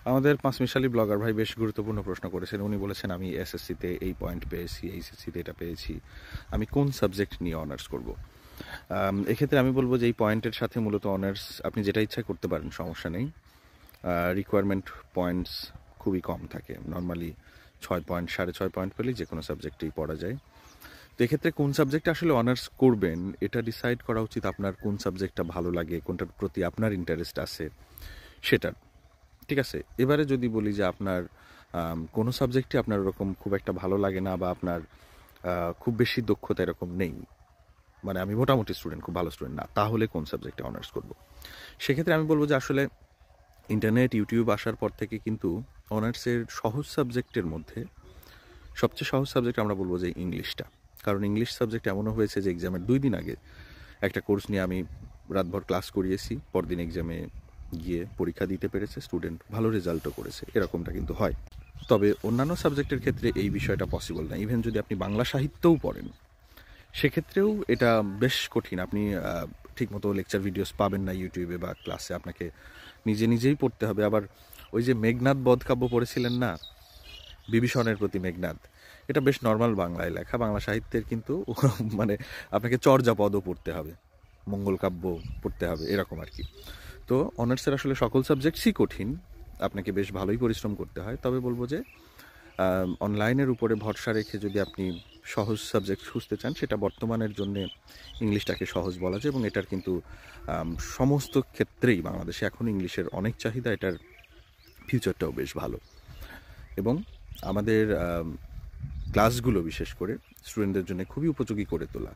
আমাদের পাঁচমিশালী ব্লগার ভাই বেশ গুরুত্বপূর্ণ প্রশ্ন করেছেন। উনি বলেছেন, আমি এসএসসিতে এই পয়েন্ট পেয়েছি, এইচএসসিতে এটা পেয়েছি, আমি কোন সাবজেক্ট নিয়ে অনার্স করব। এক্ষেত্রে আমি বলবো যে এই পয়েন্টের সাথে মূলত অনার্স আপনি যেটা ইচ্ছা করতে পারেন, সমস্যা নেই। রিকোয়ারমেন্ট পয়েন্টস খুবই কম থাকে, নর্মালি 6 পয়েন্ট 6.5 পয়েন্ট পেলেই যে কোনো সাবজেক্টেই পড়া যায়। তো এক্ষেত্রে কোন সাবজেক্টে আসলে অনার্স করবেন এটা ডিসাইড করা উচিত আপনার কোন সাবজেক্টটা ভালো লাগে, কোনটার প্রতি আপনার ইন্টারেস্ট আছে সেটার। ঠিক আছে, এবারে যদি বলি যে আপনার কোনো সাবজেক্টই আপনার ওরকম খুব একটা ভালো লাগে না, বা আপনার খুব বেশি দক্ষতা এরকম নেই, মানে আমি মোটামুটি স্টুডেন্ট, খুব ভালো স্টুডেন্ট না, তাহলে কোন সাবজেক্টে অনার্স করব। সেক্ষেত্রে আমি বলবো যে আসলে ইন্টারনেট, ইউটিউব আসার পর থেকে কিন্তু অনার্সের সহজ সাবজেক্টের মধ্যে সবচেয়ে সহজ সাবজেক্ট আমরা বলবো যে ইংলিশটা। কারণ ইংলিশ সাবজেক্ট এমনও হয়েছে যে এক্সামের 2 দিন আগে একটা কোর্স নিয়ে আমি রাতভর ক্লাস করিয়েছি, পরদিন এক্সামে গিয়ে পরীক্ষা দিতে পেরেছে স্টুডেন্ট, ভালো রেজাল্টও করেছে, এরকমটা কিন্তু হয়। তবে অন্যান্য সাবজেক্টের ক্ষেত্রে এই বিষয়টা পসিবল না। ইভেন যদি আপনি বাংলা সাহিত্যও পড়েন, সেক্ষেত্রেও এটা বেশ কঠিন। আপনি ঠিকমতো লেকচার ভিডিওস পাবেন না ইউটিউবে বা ক্লাসে, আপনাকে নিজেই পড়তে হবে। আবার ওই যে মেঘনাদ বধ কাব্য পড়েছিলেন না, বিভীষণের প্রতি মেঘনাদ, এটা বেশ নর্মাল বাংলায় লেখা, বাংলা সাহিত্যের কিন্তু মানে আপনাকে চর্যাপদও পড়তে হবে, মঙ্গল কাব্য পড়তে হবে, এরকম আর কি। তো অনার্সের আসলে সকল সাবজেক্টসই কঠিন, আপনাকে বেশ ভালোই পরিশ্রম করতে হয়। তবে বলবো যে অনলাইনের উপরে ভরসা রেখে যদি আপনি সহজ সাবজেক্ট খুঁজতে চান, সেটা বর্তমানের জন্য ইংলিশটাকে সহজ বলা যায়, এবং এটার কিন্তু সমস্ত ক্ষেত্রেই বাংলাদেশে এখন ইংলিশের অনেক চাহিদা, এটার ফিউচারটাও বেশ ভালো। এবং আমাদের ক্লাসগুলো বিশেষ করে স্টুডেন্টদের জন্য খুবই উপযোগী করে তোলা,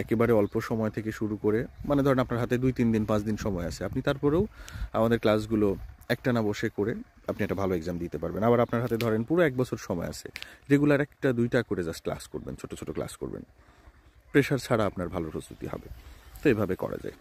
একেবারে অল্প সময় থেকে শুরু করে, মানে ধরেন আপনার হাতে 2-3 দিন 5 দিন সময় আছে, আপনি তারপরেও আমাদের ক্লাসগুলো একটানা বসে করে আপনি একটা ভালো এক্সাম দিতে পারবেন। আবার আপনার হাতে ধরেন পুরো 1 বছর সময় আছে, রেগুলার 1-2টা করে জাস্ট ক্লাস করবেন, ছোট ছোট ক্লাস করবেন, প্রেশার ছাড়া আপনার ভালো প্রস্তুতি হবে। তো এভাবে করা যায়।